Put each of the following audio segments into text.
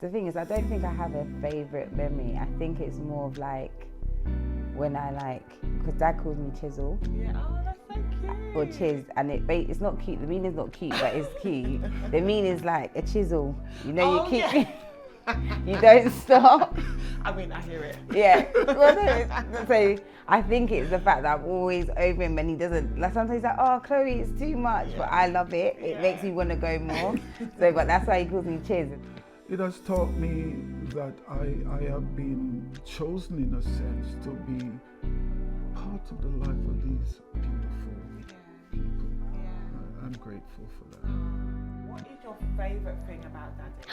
The thing is, I don't think I have a favourite memory. I think it's more of like when I because Dad calls me Chisel. Yeah, oh, that's so cute. Or Chiz, and it's not cute. The meaning's not cute, but it's cute. The meaning is like a chisel. You know, you keep, you don't stop. I mean, I hear it. Yeah. Well, so I think it's the fact that I'm always over him and he doesn't. Like sometimes he's like, "Oh, Chloe, it's too much," but I love it. It makes me want to go more. So, but that's why he calls me Chiz. It has taught me that I have been chosen in a sense to be part of the life of these beautiful people. Yeah. I'm grateful for that. What is your favourite thing about Daddy?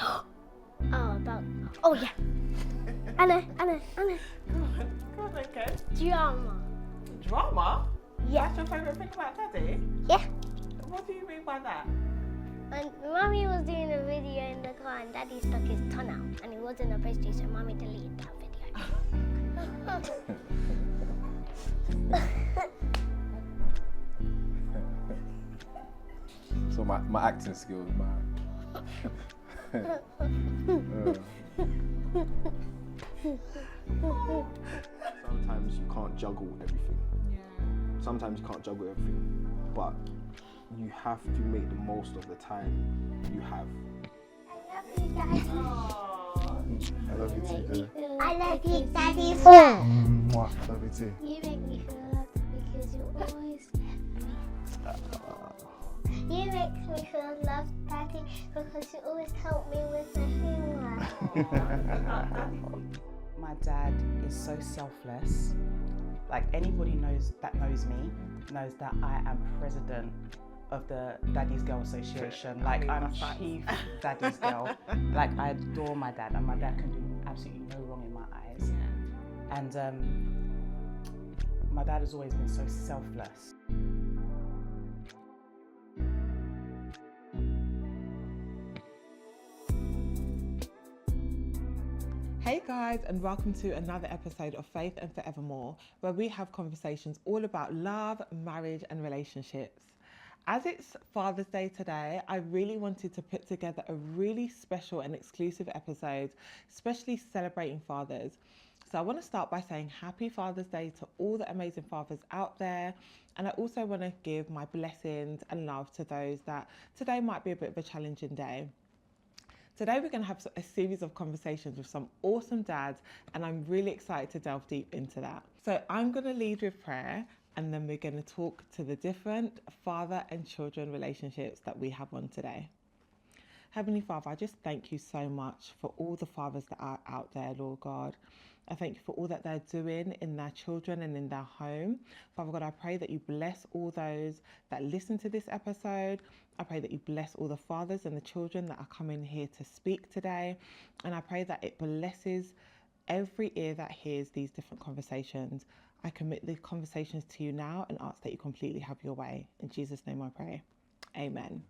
Oh yeah. Anna. Go on, okay. Drama. Drama? Yeah. That's your favourite thing about Daddy? Yeah. What do you mean by that? And Mummy was doing a video in the car and Daddy stuck his tongue out and he wasn't supposed to, so Mummy deleted that video. So my acting skills, Sometimes you can't juggle everything. Yeah. Sometimes you can't juggle everything, but you have to make the most of the time you have. I love you, Daddy. I love you too. I love you, Daddy. Love you too. You make me feel loved because you always You make me feel loved, Daddy, because you always help me with my homework. My dad is so selfless. Like anybody knows me knows that I am president of the Daddy's Girl Association. Like I'm chief Daddy's Girl. Like I adore my dad, and my dad can do absolutely no wrong in my eyes. And my dad has always been so selfless. Hey guys, and welcome to another episode of Faith and Forevermore, where we have conversations all about love, marriage and relationships. As it's Father's Day today, I really wanted to put together a really special and exclusive episode, especially celebrating fathers. So I want to start by saying happy Father's Day to all the amazing fathers out there. And I also want to give my blessings and love to those that today might be a bit of a challenging day. Today we're going to have a series of conversations with some awesome dads, and I'm really excited to delve deep into that. So I'm going to lead with prayer, and then we're going to talk to the different father and children relationships that we have on today. Heavenly Father, I just thank you so much for all the fathers that are out there, Lord God. I thank you for all that they're doing in their children and in their home. Father God, I pray that you bless all those that listen to this episode. I pray that you bless all the fathers and the children that are coming here to speak today. And I pray that it blesses every ear that hears these different conversations. I commit the conversations to you now and ask that you completely have your way. In Jesus' name I pray. Amen.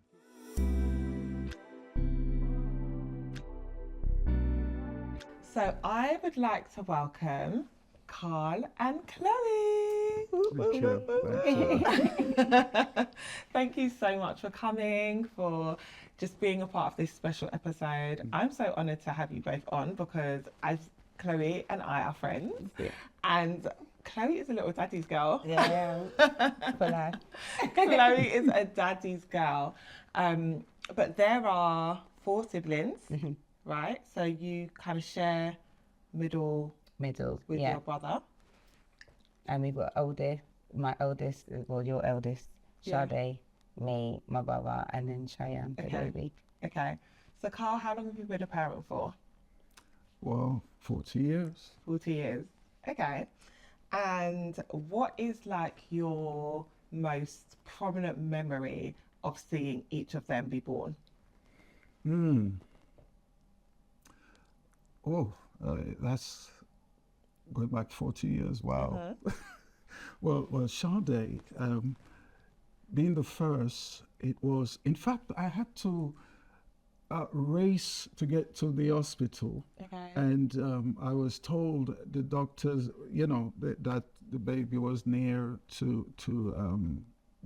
So I would like to welcome Carl and Chloe. Thank you. Thank you so much for coming, for just being a part of this special episode. I'm so honoured to have you both on because Chloe and I are friends. Yeah. And Chloe is a little daddy's girl. Yeah. For life. Chloe is a daddy's girl. But there are 4 siblings. Mm-hmm. Right, so you kind of share middle with your brother. And we've got my oldest, well, your eldest, Sade, me, my brother, and then Cheyenne, the baby. Okay, so Carl, how long have you been a parent for? Well, 40 years. 40 years. Okay, and what is like your most prominent memory of seeing each of them be born? Oh, that's going back 40 years. Wow. Well, Sade, being the first, it was, in fact, I had to race to get to the hospital. Okay. And I was told, the doctors, that the baby was near to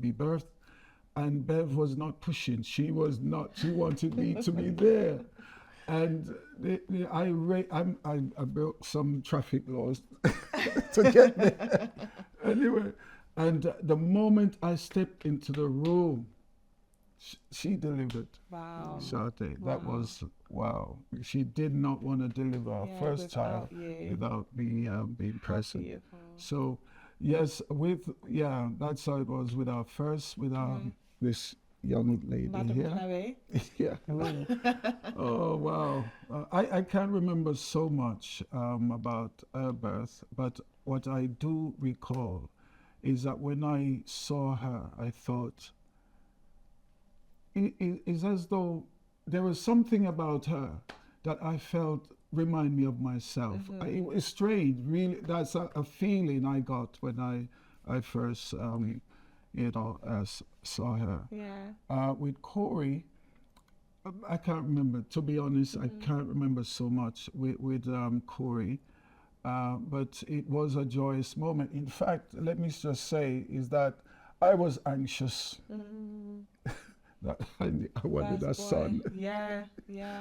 be birthed. And Bev was not pushing. She wanted me to be there. And I broke some traffic laws to get there. Anyway, and the moment I stepped into the room, she delivered. Wow. Sade. That was, wow. She did not want to deliver our first child without me being present. Beautiful. So, yes, that's how it was with our first, with this young lady Madam here. Chloe. Yeah. Oh, wow. I can't remember so much about her birth, but what I do recall is that when I saw her, I thought, it's as though there was something about her that I felt remind me of myself. It was strange, really. That's a feeling I got when I first, saw her. Yeah. With Corey, I can't remember. To be honest, I can't remember so much with Corey. But it was a joyous moment. In fact, let me just say is that I was anxious. That I wanted a son. Yeah.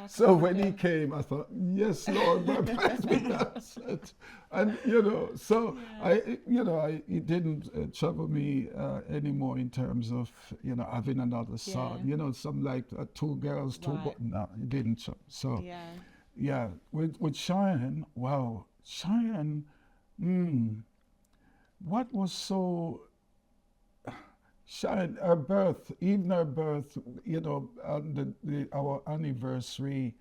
So when he came, I thought, yes, Lord, my praise be answered. And it didn't trouble me anymore in terms of having another son. Some like two girls, two boys. No, it didn't. So with Cheyenne, wow, Cheyenne. What was so? Cheyenne, her birth, on our anniversary,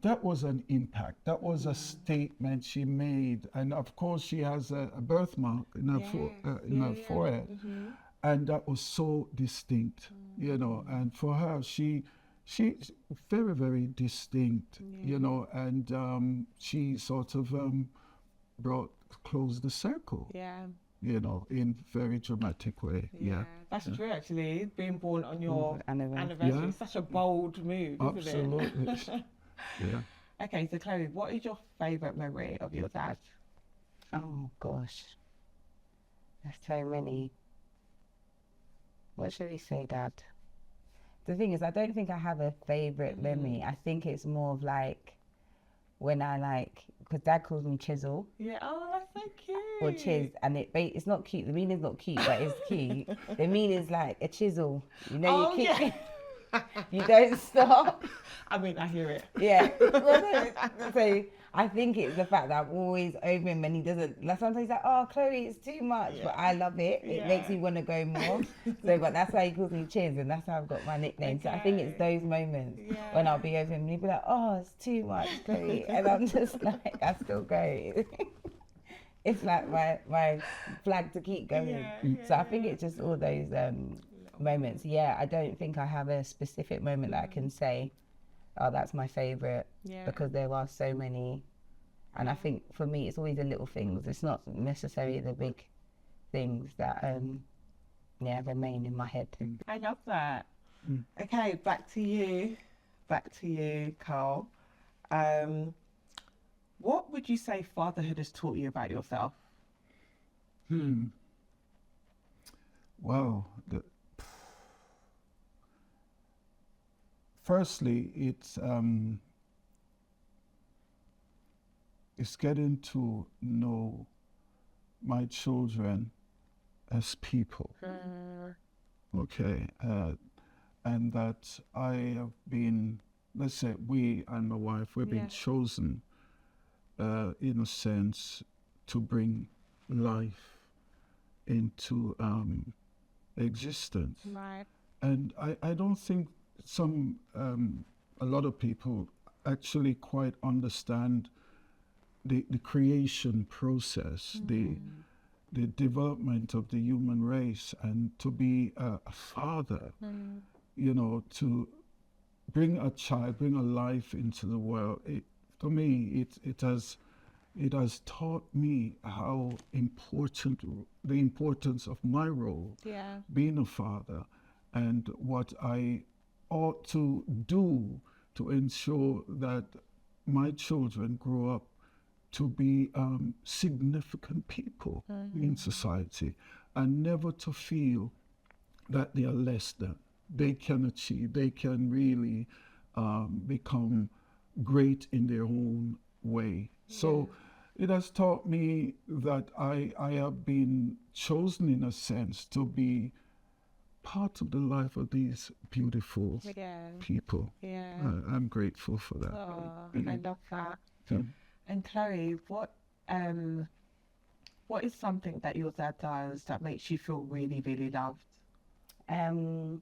that was an impact. That was a statement she made. And of course, she has a birthmark in her forehead. And that was so distinct, and for her, she's very, very distinct, and she sort of closed the circle. Yeah. In very dramatic way. Yeah. That's true, actually. Being born on your anniversary. Yeah. It's such a bold move, isn't Absolutely. Yeah. Okay, so Chloe, what is your favourite memory of your dad? Oh gosh, there's so many. What should we say, Dad? The thing is, I don't think I have a favourite memory. I think it's more of like when because Dad calls me Chisel. Yeah, oh, that's so cute. Or Chiz, and it's not cute. The meaning's not cute, but it's cute. The meaning is like a chisel. You keep, you don't stop. I mean, I hear it. Yeah. So I think it's the fact that I'm always over him and he doesn't. Like sometimes he's like, "Oh, Chloe, it's too much," but I love it. It makes me want to go more. But that's why he calls me Chiz, and that's how I've got my nickname. So I think it's those moments when I'll be over him and he'll be like, "Oh, it's too much, Chloe," and I'm just like, I still go. It's like my flag to keep going. So I think it's just all those moments. I don't think I have a specific moment that I can say, oh, that's my favourite, because there are so many. And I think for me, it's always the little things. It's not necessarily the big things that remain in my head. I love that. Okay, back to you, Carl. What would you say fatherhood has taught you about yourself? Well, firstly, it's getting to know my children as people. Okay, and that I have been, let's say, we and my wife, we've been chosen, in a sense, to bring life into existence. Right. And I don't think a lot of people actually quite understand the creation process, the development of the human race, and to be a father, to bring a child, bring a life into the world. To me, it has taught me how important, the importance of my role, being a father, and what I ought to do to ensure that my children grow up to be significant people in society, and never to feel that they are less than. They can achieve, they can really become great in their own way. So it has taught me that I have been chosen in a sense to be part of the life of these beautiful people. I'm grateful for that. Oh, I love that. Yeah. And Chloe, what is something that your dad does that makes you feel really, really loved? Oh,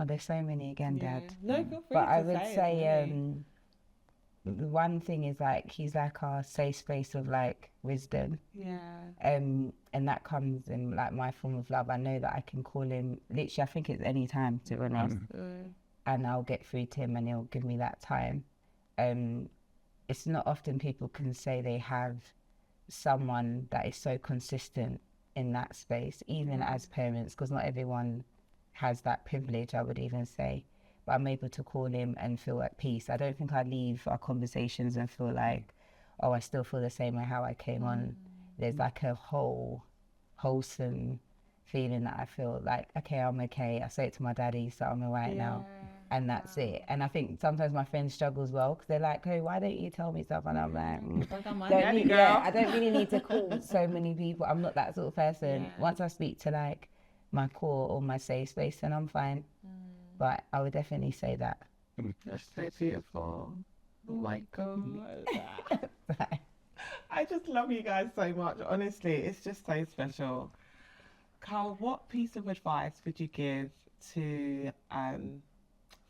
there's so many again, Dad. No, feel free But to I would say say the one thing is like he's like our safe space of like wisdom. And that comes in like my form of love. I know that I can call him literally, I think it's any time, to be honest, and I'll get through to him and he'll give me that time. It's not often people can say they have someone that is so consistent in that space, even as parents, because not everyone has that privilege, I would even say. But I'm able to call him and feel at peace. I don't think I leave our conversations and feel like, oh, I still feel the same way how I came on. There's like a wholesome feeling that I feel like, okay, I'm okay. I say it to my daddy, so I'm all right now. And that's it. And I think sometimes my friends struggle as well because they're like, hey, why don't you tell me stuff? And I'm like, I don't really need to call so many people. I'm not that sort of person. Once I speak to like my core or my safe space, then I'm fine. But I would definitely say that. That's so beautiful. Oh my God. I just love you guys so much. Honestly, it's just so special. Carl, what piece of advice would you give to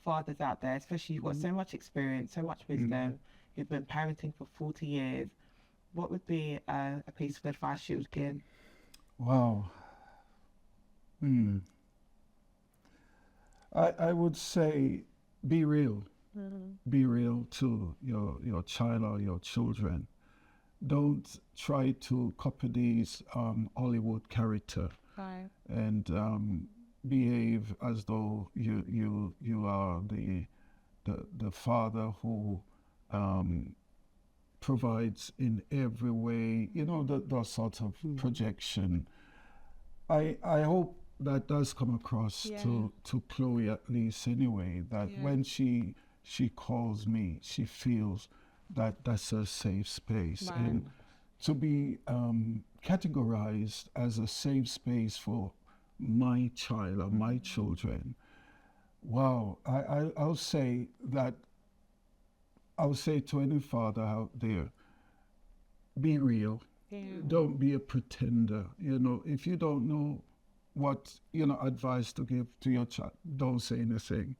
fathers out there, especially you've got so much experience, so much wisdom, you've been parenting for 40 years. What would be a piece of advice you would give? Wow. I would say be real. Be real to your child or your children. Don't try to copy these Hollywood character and behave as though you are the father who provides in every way. You know, the sort of projection. I hope that does come across to Chloe, at least anyway, that when she calls me, she feels that that's a safe space. And to be categorized as a safe space for my child or my children, wow, I'll say that, I'll say to any father out there, be real. Don't be a pretender. You know, if you don't know what, advice to give to your child, don't say anything.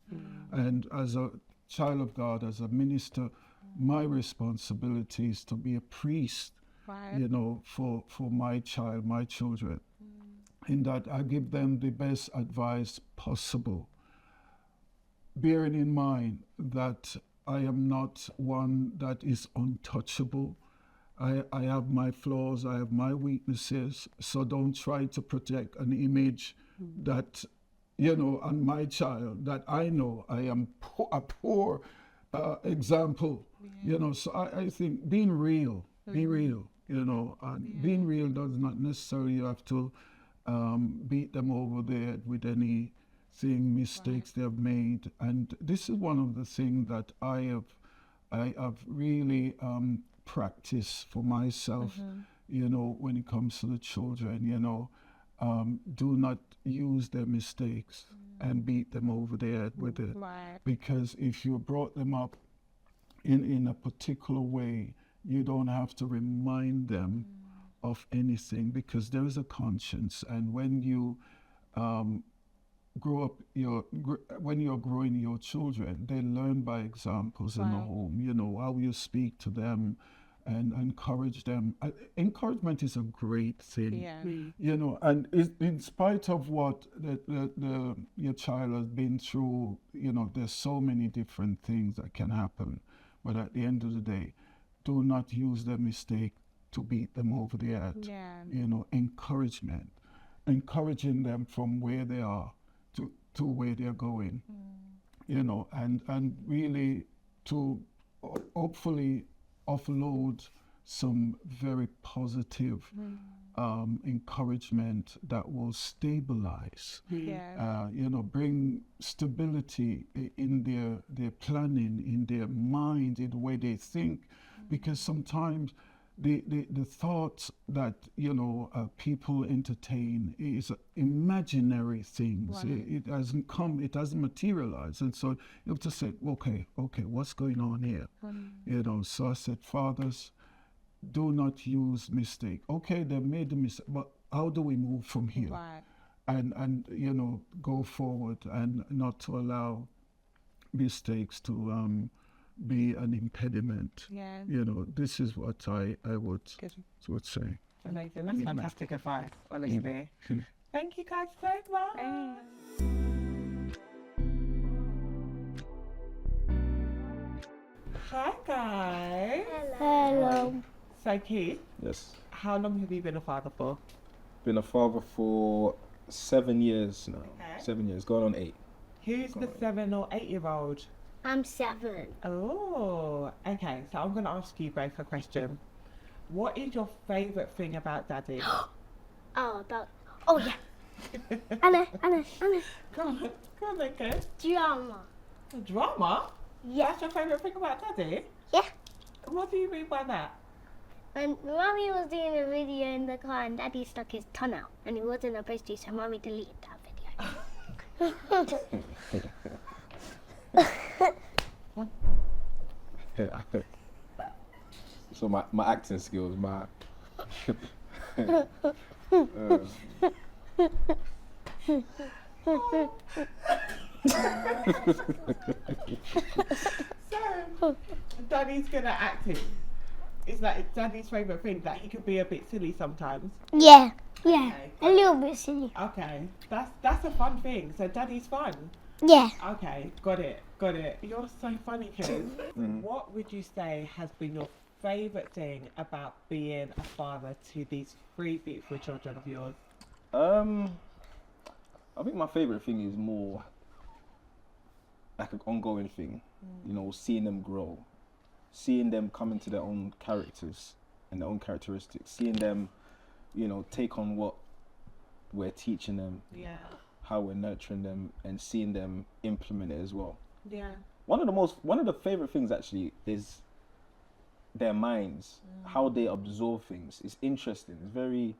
And as a child of God, as a minister, my responsibility is to be a priest, for my child, my children, in that I give them the best advice possible, bearing in mind that I am not one that is untouchable. I have my flaws, I have my weaknesses, so don't try to project an image that, on my child, that I know I am a poor example, so I think being real, be real, and being real does not necessarily have to beat them over the head with anything, mistakes they have made. And this is one of the things that I have really practiced for myself, when it comes to the children, do not use their mistakes and beat them over the head with it. Because if you brought them up in a particular way, you don't have to remind them of anything, because there is a conscience. And when you grow up, when you're growing your children, they learn by examples in the home, how you speak to them and encourage them. Encouragement is a great thing, and in spite of what your child has been through, there's so many different things that can happen. But at the end of the day, do not use their mistake to beat them over the head. Encouragement, encouraging them from where they are to where they're going, and really to hopefully offload some very positive encouragement that will stabilize, Yeah. bring stability in their planning, in their mind, in the way they think, because sometimes the thoughts that people entertain is imaginary things. It hasn't come, it hasn't materialized, and so you have to say, okay, what's going on here? So I said, fathers, do not use mistake. Okay, they made a mistake, but how do we move from here? Right. And go forward and not to allow mistakes to be an impediment. Yeah. This is what I would say. Amazing. That's fantastic advice, honestly. Thank you guys so much. Hi guys. Hello. So Keith, Yes. how long have you been a father for? Been a father for 7 years now. Okay. 7 years, going on 8. Who's the 7 or 8-year-old? I'm 7. Oh, okay. So I'm going to ask you both a question. What is your favourite thing about Daddy? Oh yeah. Anna. Go on then, kid. Drama. Drama? Yeah. That's your favourite thing about Daddy? Yeah. What do you mean by that? When Mommy was doing a video in the car and Daddy stuck his tongue out and he wasn't supposed to, so Mommy deleted that video. So my acting skills, my So, Daddy's good at acting. It's like Daddy's favourite thing, that he could be a bit silly sometimes. Yeah, Okay. a little bit silly. Okay, that's a fun thing. So Daddy's fun. Yeah. Okay, got it. You're so funny, kid. What would you say has been your favourite thing about being a father to these 3 beautiful children of yours? I think my favourite thing is more like an ongoing thing. Seeing them grow, seeing them come into their own characters and their own characteristics, seeing them, take on what we're teaching them, Yeah. how we're nurturing them, and seeing them implement it as well. Yeah. One of the favorite things actually is their minds, how they absorb things. It's interesting. It's very,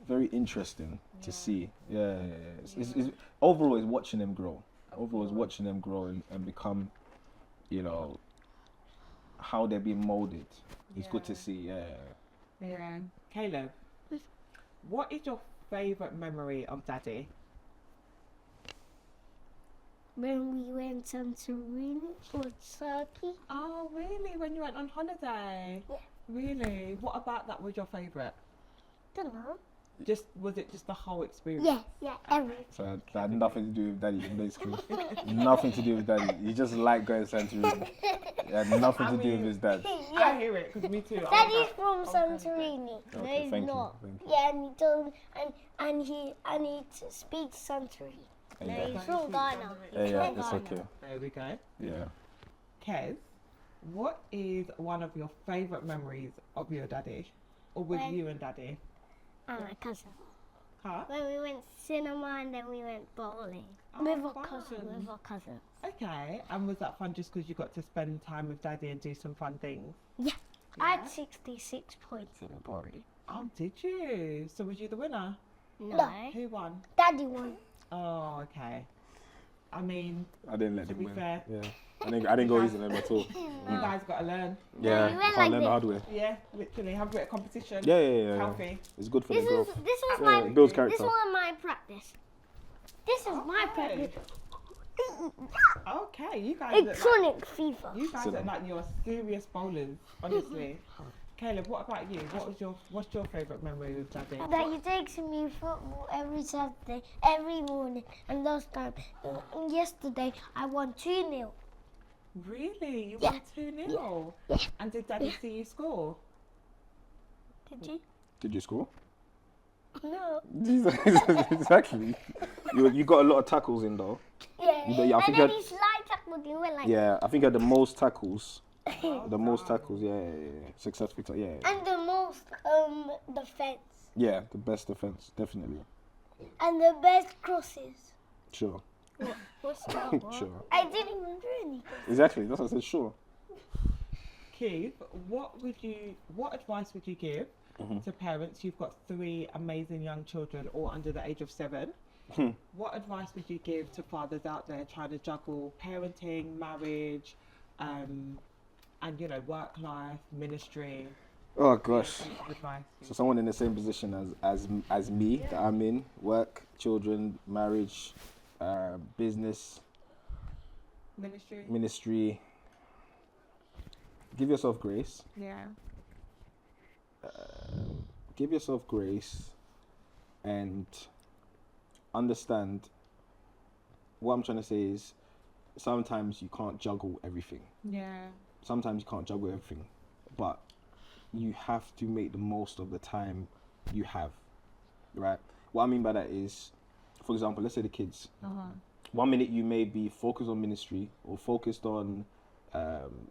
very interesting to see. Yeah. It's overall, it's watching them grow. Overall, it's watching them grow and become, how they're being molded. It's good to see. Yeah. Caleb, what is your favourite memory of Daddy? When we went to Santorini for Turkey. Oh, really? When you went on holiday? Yeah. Really? What about that was your favourite? Don't know. Was it just the whole experience? Yeah, everything. So that had nothing to do with Daddy, basically. Nothing to do with Daddy. You just like going to Santorini. It had nothing to do with his dad. I hear it, because me too. I was Daddy's like, from okay. Santorini. Okay, No, he's thank you, not. thank you. Yeah, and he told and he speaks Santorini. No, Yeah. he's from Ghana. Yeah, He's from it's Ghana. okay. There we go. Yeah. Kez, what is one of your favourite memories of your daddy? Or with When- you and Daddy? And my cousin. Huh? When we went cinema and then we went bowling. Oh, with our fun. cousin. Okay. And was that fun just because you got to spend time with Daddy and do some fun things? Yeah. I had 66 points in the bowling. Oh, did you? So was you the winner? No. Who won? Daddy won. Oh, okay. I mean, I didn't let to him be win. fair, Yeah. I didn't go easy on him at all. you guys got to learn. Yeah. you went Can't like learn the this. hard way. Yeah, literally. Have a bit of competition. Yeah. Healthy. It's good for This the growth. this was Yeah, my it builds this character. was my practice. This is my Okay. practice. Okay, you guys look like, Electronic FIFA. you guys Sit look down. like you're serious bowlers, honestly. Caleb, what about you? What's your favourite memory with Daddy? That he takes me football every Saturday, every morning, and last time, yesterday, I won 2-0. Really? You Yeah. won 2-0? Yeah. And did Daddy see you score? Did you? Did you score? No. Exactly. You got a lot of tackles in though. Yeah. Yeah, I And think then I- he slide tackled you went like Yeah, I think I had the most tackles The most tackles, yeah. Successful, yeah. And the most defense. Yeah, the best defense, definitely. And the best crosses. Sure. What's that? Sure. I didn't even do any crosses. Exactly, that's what I said, sure. Keith, what advice would you give to parents? You've got 3 amazing young children, all under the age of 7. What advice would you give to fathers out there trying to juggle parenting, marriage, and work life, ministry? Oh gosh. Advice. So someone in the same position as me that I'm in, work, children, marriage, business, ministry. Give yourself grace. Yeah. Give yourself grace and understand what I'm trying to say is sometimes you can't juggle everything. Yeah. Sometimes you can't juggle everything, but you have to make the most of the time you have, right? What I mean by that is, for example, let's say the kids. 1 minute you may be focused on ministry or focused on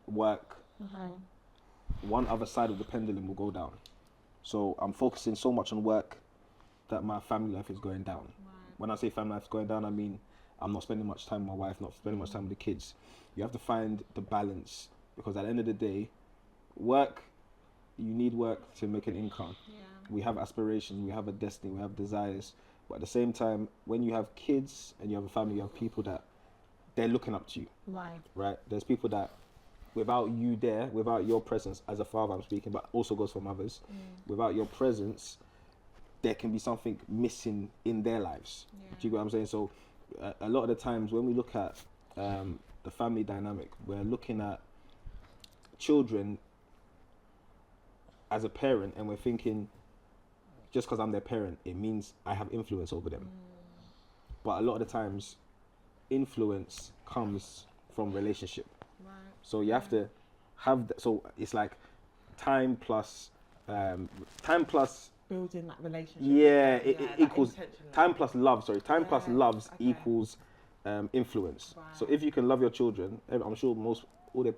work. One other side of the pendulum will go down. So I'm focusing so much on work that my family life is going down. When I say family life is going down, I mean I'm not spending much time with my wife, not spending much time with the kids. You have to find the balance, because at the end of the day, you need work to make an income. We have aspirations, we have a destiny, we have desires. But at the same time, when you have kids and you have a family, you have people that they're looking up to you. Right? There's people that without you there, without your presence, as a father I'm speaking, but also goes for mothers, without your presence, there can be something missing in their lives. Do you get what I'm saying? So a lot of the times when we look at the family dynamic, we're looking at children as a parent and we're thinking, just because I'm their parent, it means I have influence over them. But a lot of the times, influence comes from relationship. So you have to have so it's like time plus building that relationship. Yeah, it equals time plus love. Sorry, time plus loves equals influence. So if you can love your children, I'm sure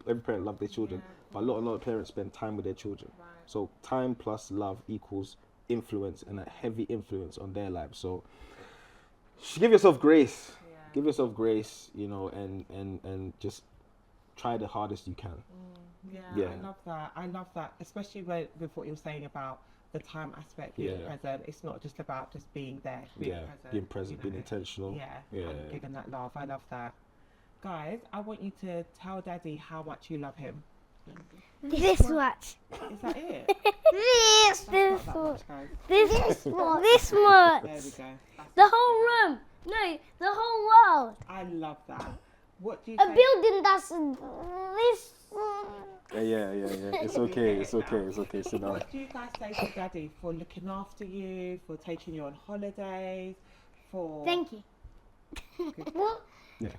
every parent love their children, but a lot of parents spend time with their children. So time plus love equals influence, and a heavy influence on their lives. So give yourself grace. Give yourself grace, and just try the hardest you can. I love that, especially with what you're saying about the time aspect, being present. It's not just about just being there, being present, being intentional. And giving that love. I love that. Guys, I want you to tell Daddy how much you love him. This much. Is that it? This much. This much. This much. There we go. The whole room. No, the whole world. I love that. What do you A say? building that's this. Yeah. It's okay. Sit down. What do you guys say to Daddy for looking after you, for taking you on holidays, for... Thank you. What? Yeah.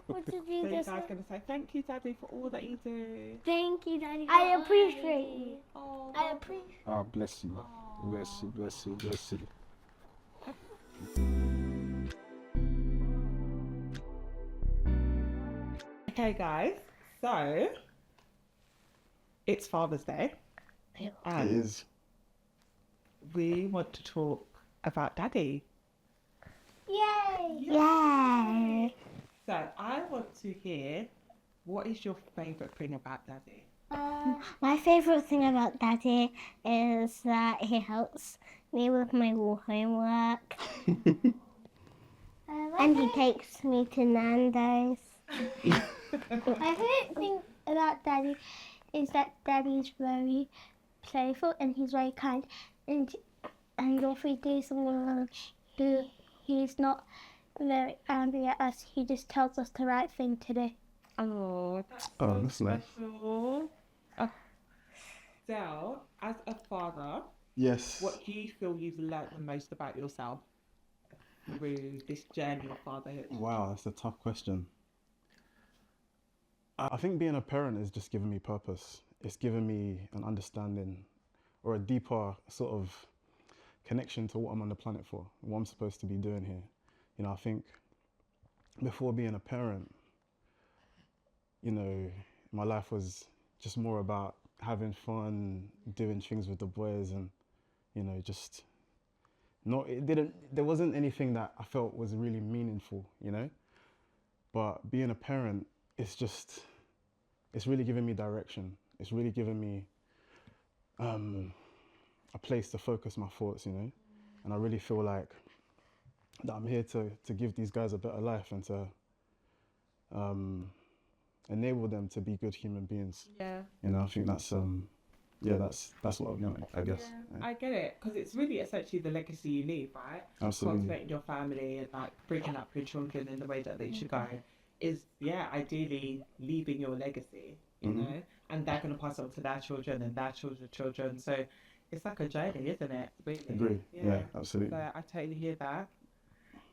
What did So you you just guys say? going to say, thank you, Daddy, for all that you do. Thank you, Daddy. I appreciate you. Oh, I appreciate. Oh, bless you. Bless you. Okay, guys. So, it's Father's Day. It And is. we want to talk about Daddy. Yay! Yay! So, I want to hear, what is your favourite thing about Daddy? My favourite thing about Daddy is that he helps me with my homework. And he takes me to Nando's. My favourite thing about Daddy is that Daddy's very playful and he's very kind. And if we do something wrong, he's not very angry at us. He just tells us the right thing to do. Oh, That's nice. special. Del, as a father, Yes. what do you feel you've learnt the most about yourself through this journey of fatherhood? Wow, that's a tough question. I think being a parent has just given me purpose. It's given me an understanding or a deeper sort of connection to what I'm on the planet for, what I'm supposed to be doing here. I think before being a parent, my life was just more about having fun, doing things with the boys, and you know, just not. It didn't. There wasn't anything that I felt was really meaningful, you know. But being a parent, it's just, it's really given me direction. It's really given me a place to focus my thoughts, you know. And I really feel like that I'm here to give these guys a better life and to enable them to be good human beings. Yeah. You know, I think that's yeah, that's what I want, I guess. Yeah. I get it, because it's really essentially the legacy you leave, right? Absolutely. Cultivating your family and like bringing up your children in the way that they should go is, yeah, ideally leaving your legacy, you know, and they're going to pass on to their children and their children's children. So it's like a journey, isn't it? Really? Agree. Yeah, absolutely. So I totally hear that.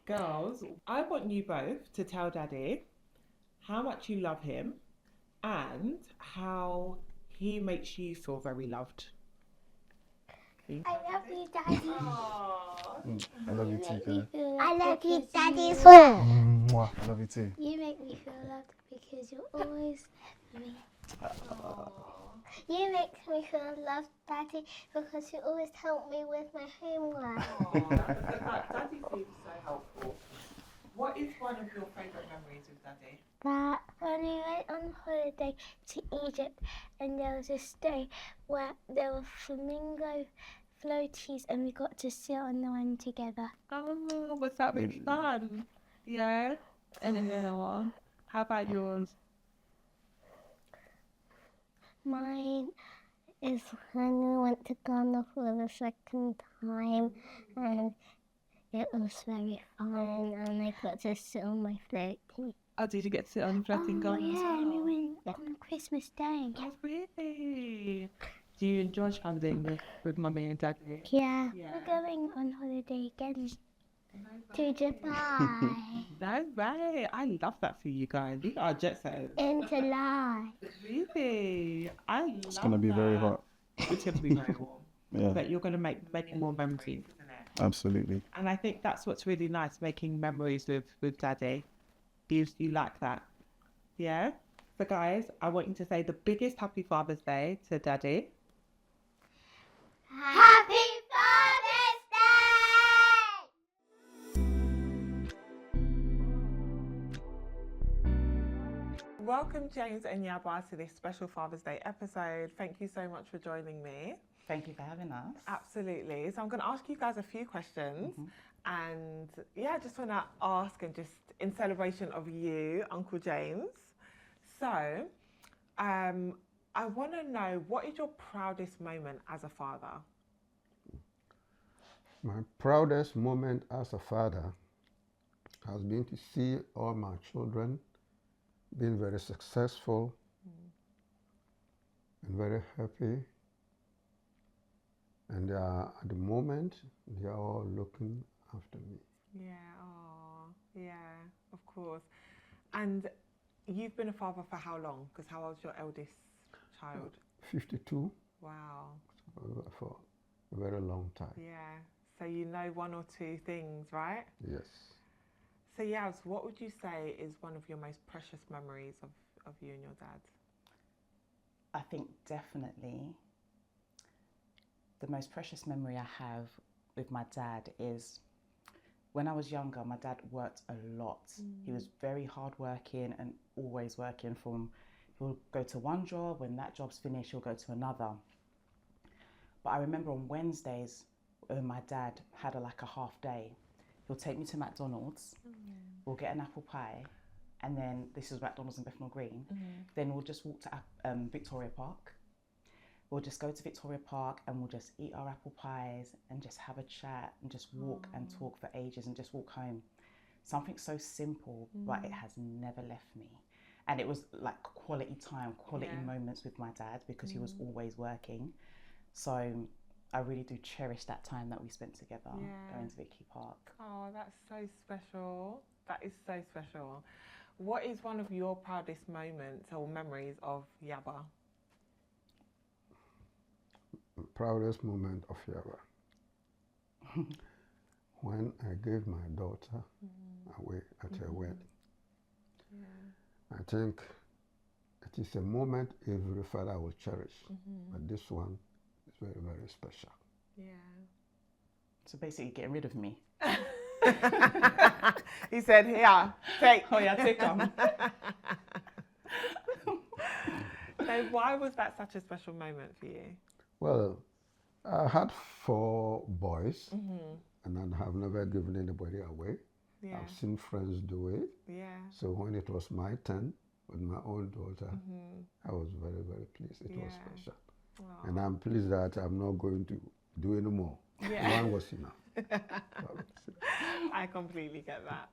Girls, I want you both to tell Daddy how much you love him and how he makes you feel very loved. I love you, Daddy. I love you too, Kai. I love you, Daddy. Mwah. I love you too. You make me feel loved because you're always with me. You make me feel loved, Daddy, because you always help me with my homework. Daddy seems so helpful. What is one of your favourite memories with Daddy? That when we went on holiday to Egypt and there was this day where there were flamingo floaties and we got to sit on the one together. Oh, was that really fun? Yeah. And then the other one. How about yours? Mine is when we went to Ghana for the second time and it was very fun and I got to sit on my floaty. Oh, did you get to sit on floating Ghana? Yeah, and we went on Christmas Day. Oh, really? Do you enjoy travelling with Mummy and Daddy? Yeah, we're going on holiday again to Dubai No way. I love that for you guys. You are jet setters. in July. Really? I love It's gonna be very hot. It's going to be very warm. Yeah, But you're going to make many more memories, isn't it? absolutely. And I think that's what's really nice, making memories with Daddy. You like that? Yeah? So guys, I want you to say the biggest happy Father's Day to Daddy. Happy Father's Day! Welcome James and Yaba to this special Father's Day episode. Thank you so much for joining me. Thank you for having us. Absolutely. So I'm going to ask you guys a few questions. And yeah, I just want to ask, and just in celebration of you, Uncle James. So I want to know, what is your proudest moment as a father? My proudest moment as a father has been to see all my children being very successful and very happy. And at the moment, they are all looking after me. Yeah, oh, yeah, of course. And you've been a father for how long? Because how old's your eldest child? 52 Wow. for a very long time. Yeah. So you know one or two things, right? Yes. So Yaz, what would you say is one of your most precious memories of you and your dad? I think definitely the most precious memory I have with my dad is when I was younger, my dad worked a lot. He was very hardworking and always working. He'll go to one job, when that job's finished, he'll go to another. But I remember on Wednesdays, when my dad had like a half day, he'll take me to McDonald's, we'll get an apple pie, and then this is McDonald's in Bethnal Green. Then we'll just walk to Victoria Park. We'll just go to Victoria Park and we'll just eat our apple pies and just have a chat and just walk and talk for ages and just walk home. Something so simple, but it has never left me. And it was like quality time, quality moments with my dad, because he was always working. So I really do cherish that time that we spent together going to Vicky Park. Oh, that's so special. That is so special. What is one of your proudest moments or memories of Yaba? The proudest moment of Yaba. When I gave my daughter away at her wedding. I think it is a moment every father will cherish. But this one is very, very special. Yeah. So basically getting rid of me. He said, "Here, take." Oh yeah, take them. So why was that such a special moment for you? Well, I had 4 boys, and I have never given anybody away. Yeah. I've seen friends do it. Yeah. So when it was my turn with my own daughter, I was very, very pleased. It was special. Aww. And I'm pleased that I'm not going to do any more. Yeah. One was enough. I completely get that.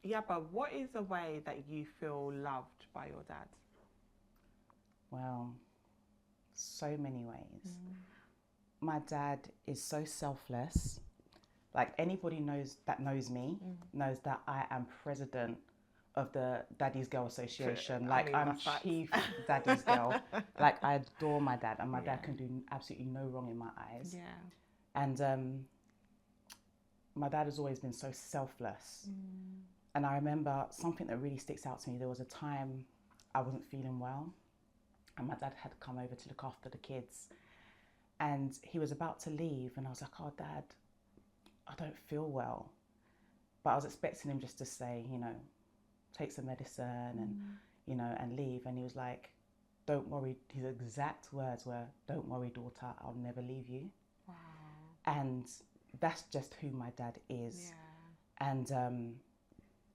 Yeah, but what is a way that you feel loved by your dad? Well, so many ways. My dad is so selfless. Like anybody knows me knows that I am president of the Daddy's Girl Association. Like I'm chief Daddy's Girl. Like I adore my dad, and my dad can do absolutely no wrong in my eyes. Yeah. And my dad has always been so selfless. And I remember something that really sticks out to me. There was a time I wasn't feeling well, and my dad had come over to look after the kids. And he was about to leave, and I was like, "Oh, Dad, I don't feel well." But I was expecting him just to say, take some medicine and, and leave. And he was like, "Don't worry." His exact words were, "Don't worry, daughter, I'll never leave you." Wow. And that's just who my dad is. Yeah. And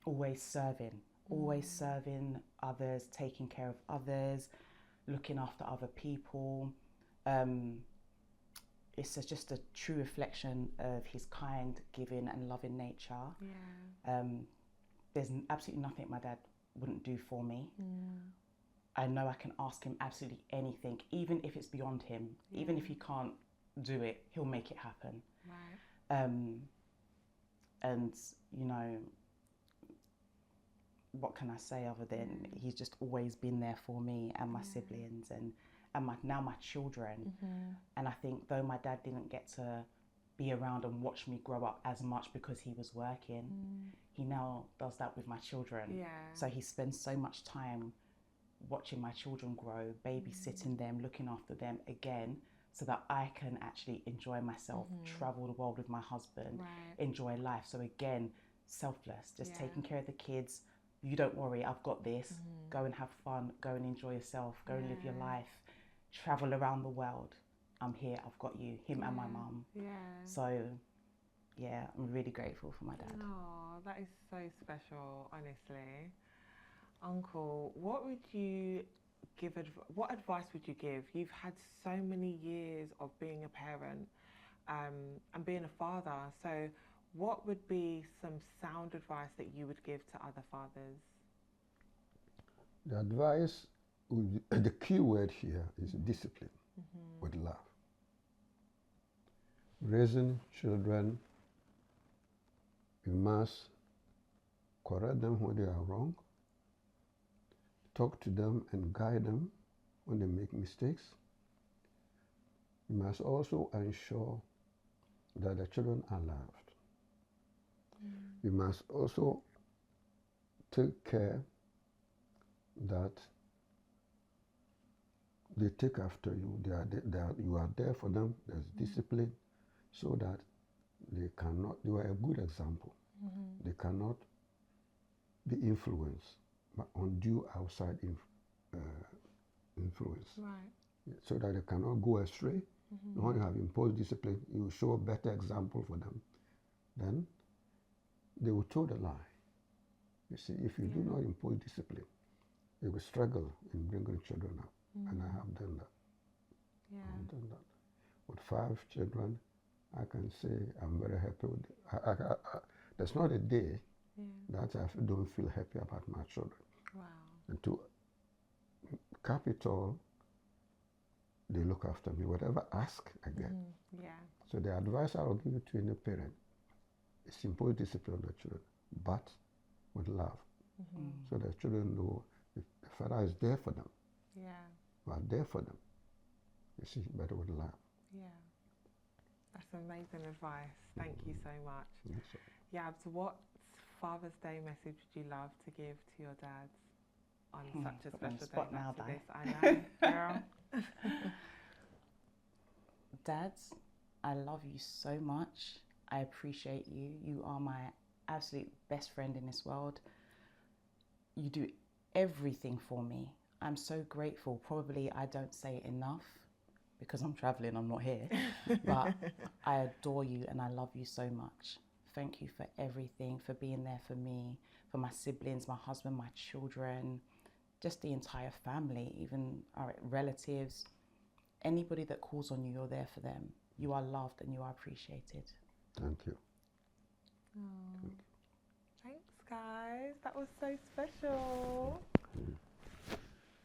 always serving others, taking care of others, looking after other people. It's just a true reflection of his kind, giving and loving nature. Yeah. There's absolutely nothing my dad wouldn't do for me. I know I can ask him absolutely anything, even if it's beyond him. Even if he can't do it, he'll make it happen. Right. And what can I say other than he's just always been there for me and my siblings and now my children. And I think though my dad didn't get to be around and watch me grow up as much because he was working, he now does that with my children. Yeah. So he spends so much time watching my children grow, babysitting them, looking after them again, so that I can actually enjoy myself, travel the world with my husband, enjoy life. So again, selfless, just taking care of the kids. You don't worry, I've got this. Go and have fun, go and enjoy yourself, go and live your life, travel around the world. I'm here, I've got you, him and my mum. Yeah. So yeah, I'm really grateful for my dad. Oh, that is so special, honestly. Uncle, what advice would you give? You've had so many years of being a parent and being a father. So what would be some sound advice that you would give to other fathers? The advice, the key word here is discipline with love. Raising children, you must correct them when they are wrong, talk to them and guide them when they make mistakes. You must also ensure that the children are loved. You must also take care that they take after you. You are there for them. There's discipline, so that you are a good example. They cannot be influenced by undue outside influence. Right. So that they cannot go astray. When you have imposed discipline, you show a better example for them. Then they will toe the line. You see, if you do not impose discipline, they will struggle in bringing children up. And I have done that. Yeah. I have done that. With 5 children, I can say I'm very happy with it. There's not a day that I don't feel happy about my children. Wow. And to cap it all, they look after me. Whatever I ask, I get. Yeah. So the advice I will give to any parent is impose discipline on the children, but with love. So the children know if the father is there for them. Yeah. You are there for them. You see, but with love. Yeah. That's amazing advice. Thank you so much. Yes, sir. Yabs, what Father's Day message would you love to give to your dads? on such a Put me on special the spot day now, after Di. this. I know, girl. Dads, I love you so much. I appreciate you. You are my absolute best friend in this world. You do everything for me. I'm so grateful. Probably I don't say it enough because I'm traveling, I'm not here. But I adore you and I love you so much. Thank you for everything, for being there for me, for my siblings, my husband, my children, just the entire family, even our relatives. Anybody that calls on you, you're there for them. You are loved and you are appreciated. Thank you. Thanks, guys. That was so special.